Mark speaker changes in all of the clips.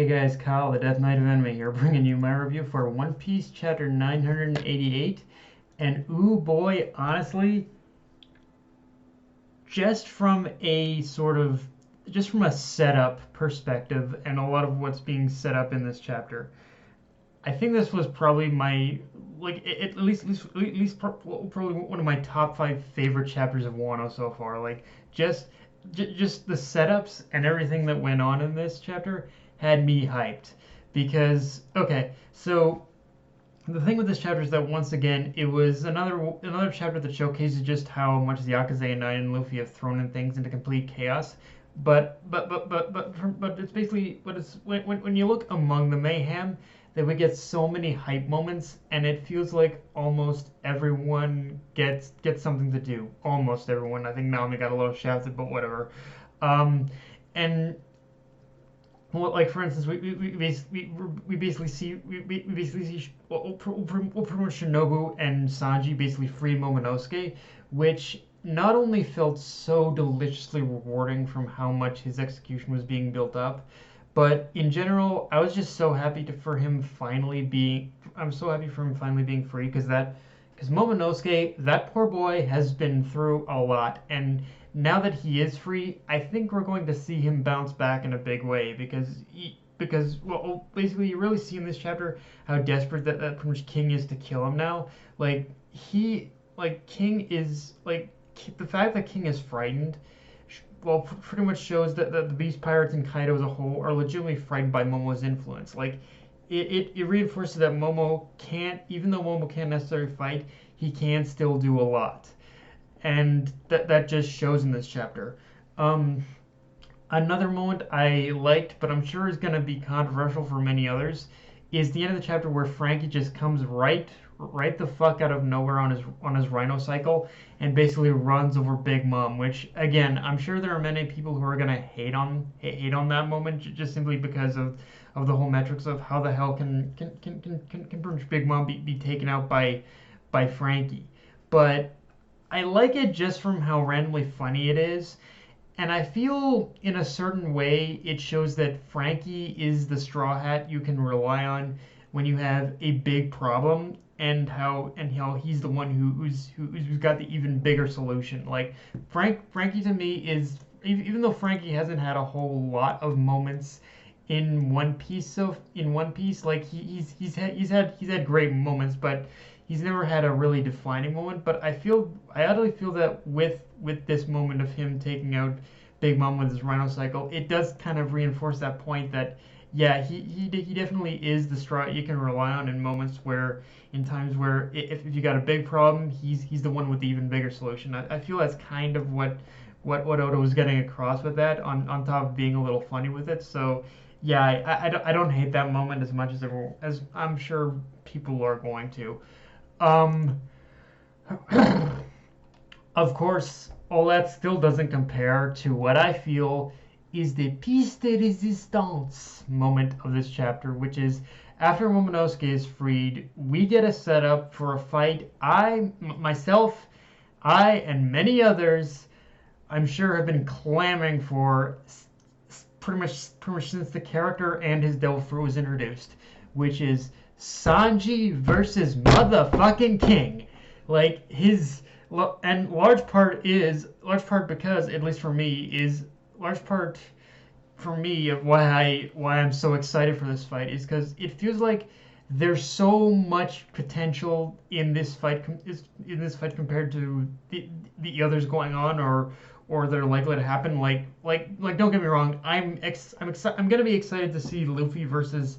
Speaker 1: Hey guys, Kyle, the Death Knight of Enemy here, bringing you my review for One Piece Chapter 988. And ooh boy, honestly, just from a sort of, just from a setup perspective and a lot of what's being set up in this chapter, I think this was probably my, like, probably one of my top five favorite chapters of Wano so far. Like, just, just the setups and everything that went on in this chapter had me hyped. Because, okay, so the thing with this chapter is that once again, it was another chapter that showcases just how much the Akaze and Nine and Luffy have thrown in things into complete chaos. But it's basically, but it's when you look among the mayhem, that we get so many hype moments, and it feels like almost everyone gets something to do. Almost everyone. I think Naomi got a little shafted, but whatever. Um, and well, like for instance, we basically see well, pretty much Shinobu and Sanji basically free Momonosuke, which not only felt so deliciously rewarding from how much his execution was being built up, but in general, I was just so happy for him finally being. I'm so happy for him finally being free because Momonosuke, that poor boy, has been through a lot, and now that he is free, I think we're going to see him bounce back in a big way because well, basically you really see in this chapter how desperate that pretty much King is to kill him now. Like King is like the fact that King is frightened. Well, pretty much shows that the Beast Pirates and Kaido as a whole are legitimately frightened by Momo's influence. Like it reinforces that Momo can't, even though Momo can't necessarily fight, he can still do a lot, and that just shows in this chapter. Um, Another moment I liked, but I'm sure is going to be controversial for many others, is the end of the chapter where Frankie just comes right the fuck out of nowhere on his Rhino cycle and basically runs over Big Mom. Which again, I'm sure there are many people who are going to hate on that moment just simply because of the whole metrics of how the hell can Big Mom be taken out by Frankie. But I like it just from how randomly funny it is. And I feel in a certain way it shows that Frankie is the straw hat you can rely on when you have a big problem, and how he's the one who's got the even bigger solution. Like Frankie to me is, even though Frankie hasn't had a whole lot of moments in One Piece, like he's had great moments, but he's never had a really defining moment. But I utterly feel that with this moment of him taking out Big Mom with his Rhino cycle, it does kind of reinforce that point that yeah, he definitely is the straw you can rely on in moments where, in times where if you got a big problem, he's the one with the even bigger solution. I feel that's kind of what Oda was getting across with that, on top of being a little funny with it. So yeah, I don't hate that moment as much as I'm sure people are going to. Um, of course, all that still doesn't compare to what I feel is the piece de resistance moment of this chapter, which is after Momonosuke is freed, we get a setup for a fight I, and many others, I'm sure have been clamoring for pretty much since the character and his devil fruit was introduced, which is Sanji versus motherfucking King. Like his and large part because, at least for me, is large part for me of why I'm so excited for this fight is because it feels like there's so much potential in this fight compared to the others going on, or they're likely to happen. Like don't get me wrong, I'm gonna be excited to see Luffy versus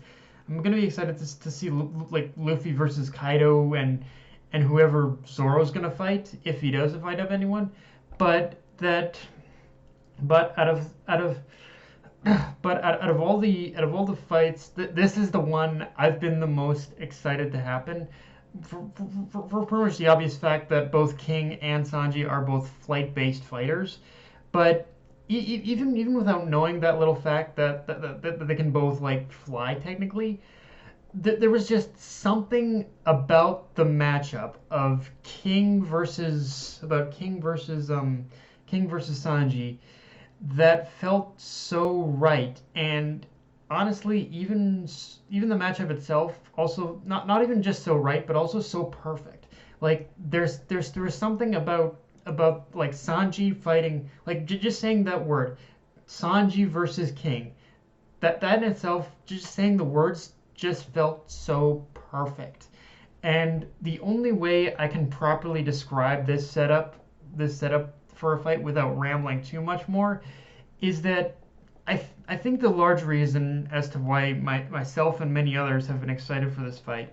Speaker 1: I'm gonna be excited to see like Luffy versus Kaido and whoever Zoro's gonna fight, if he does fight up anyone. But that but out of all the fights, this is the one I've been the most excited to happen. For pretty much the obvious fact that both King and Sanji are both flight-based fighters, but even without knowing that little fact that they can both like fly technically, there was just something about the matchup of King versus Sanji that felt so right. And honestly, even the matchup itself, also not even just so right, but also so perfect. Like there's something about like Sanji fighting, like just saying that word, Sanji versus King. That in itself, just saying the words, just felt so perfect. And the only way I can properly describe this setup for a fight without rambling too much more, is that I think the large reason as to why myself and many others have been excited for this fight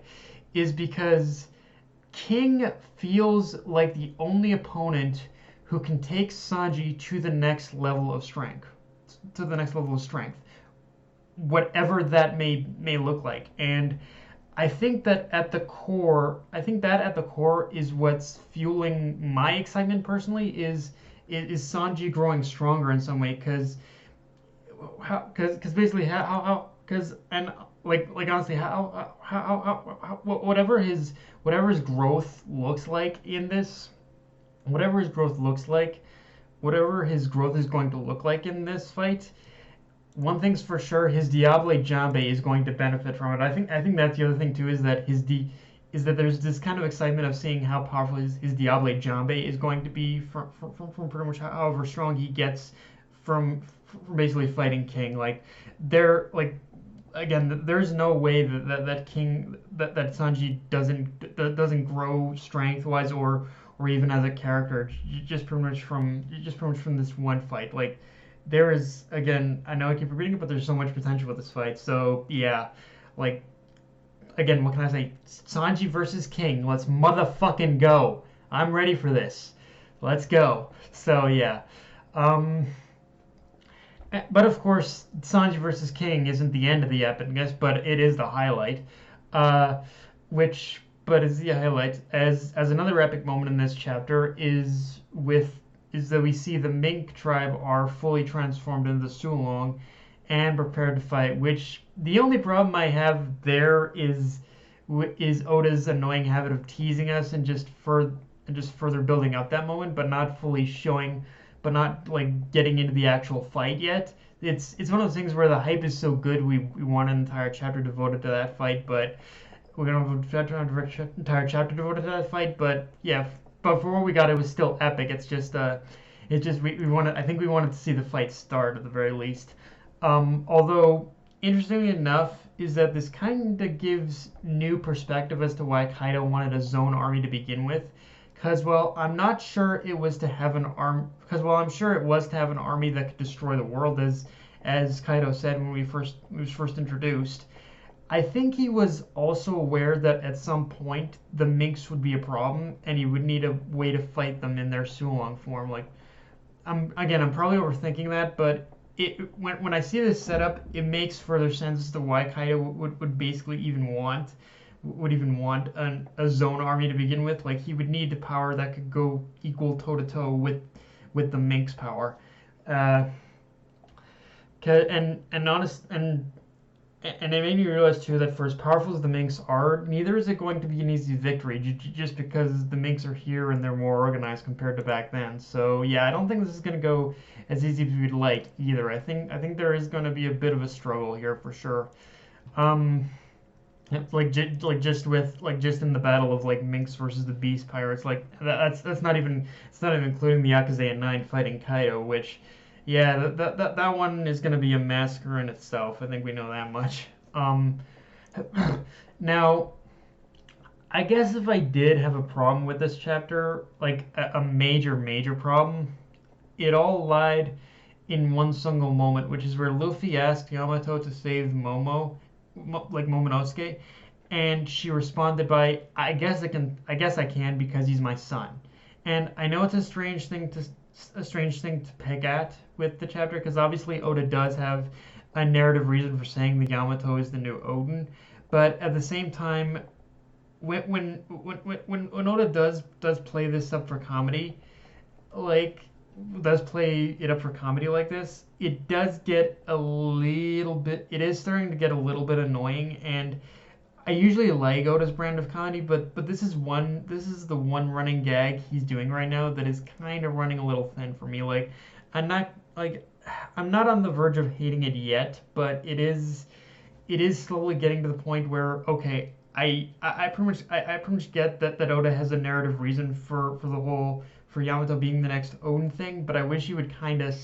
Speaker 1: is because King feels like the only opponent who can take Sanji to the next level of strength, whatever that may look like. And I think that at the core is what's fueling my excitement personally is Sanji growing stronger in some way because basically how because and like honestly whatever his growth looks like in this whatever his growth looks like whatever his growth is going to look like in this fight, one thing's for sure, his Diable Jambe is going to benefit from it. I think that's the other thing too, is that there's this kind of excitement of seeing how powerful his Diable Jambe is going to be from pretty much however strong he gets from basically fighting King. Like there like again, there's no way that King that Sanji doesn't grow strength wise or even as a character just pretty much from this one fight. Like there is again, I know I keep repeating it, but there's so much potential with this fight. So yeah, like again, what can I say? Sanji versus King. Let's motherfucking go. I'm ready for this. Let's go. So yeah. Um, but of course, Sanji versus King isn't the end of the epicness, but it is the highlight. Uh, which, but is the highlight as another epic moment in this chapter is that we see the Mink tribe are fully transformed into the Sulong and prepared to fight. Which the only problem I have there is Oda's annoying habit of teasing us and just further building up that moment, but not fully showing, but not like getting into the actual fight yet. It's one of those things where the hype is so good we want an entire chapter devoted to that fight, but we're gonna have an entire chapter devoted to that fight. But yeah, but for what we got, it was still epic. It's just we wanted. I think we wanted to see the fight start at the very least. Although interestingly enough, is that this kind of gives new perspective as to why Kaido wanted a zone army to begin with. Because well, I'm not sure it was to have an arm. Because well, I'm sure it was to have an army that could destroy the world, as Kaido said when he was first introduced. I think he was also aware that at some point the Minks would be a problem, and he would need a way to fight them in their Sulong form. Like, I'm probably overthinking that, but when I see this setup, it makes further sense as to why Kaido would basically would even want a zone army to begin with. Like he would need the power that could go equal toe to toe with the Minks' power. Uh, and it made me realize too that for as powerful as the Minks are, neither is it going to be an easy victory just because the Minks are here and they're more organized compared to back then. So yeah, I don't think this is going to go as easy as we'd like either. I think there is going to be a bit of a struggle here for sure. Um, just in the battle of like Minks versus the Beast Pirates, like that's not even it's not even including the Yakuza 9 fighting Kaido, which yeah, that one is going to be a massacre in itself. I think we know that much. Now, I guess if I did have a problem with this chapter, like a major problem, it all lied in one single moment, which is where Luffy asked Yamato to save like Momonosuke, and she responded by, I guess I can because he's my son. And I know it's a strange thing to pick at with the chapter because obviously Oda does have a narrative reason for saying the Yamato is the new Odin, but at the same time, when Oda does play this up for comedy, like does play it up for comedy like this, it does get a little bit. It is starting to get a little bit annoying, and I usually like Oda's brand of comedy, but this is the one running gag he's doing right now that is kind of running a little thin for me. Like I'm not like I'm not on the verge of hating it yet, but it is slowly getting to the point where okay, I pretty much get that Oda has a narrative reason for the whole for Yamato being the next Odin thing, but I wish he would kind of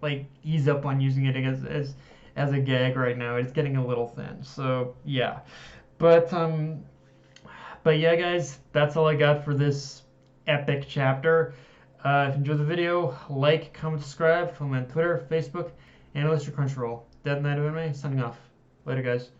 Speaker 1: like ease up on using it as a gag right now. It's getting a little thin. So yeah, but but yeah, guys, that's all I got for this epic chapter. If you enjoyed the video, like, comment, subscribe. Follow me on Twitter, Facebook, and list your Crunchyroll. Dead Knight of Anime, signing off. Later, guys.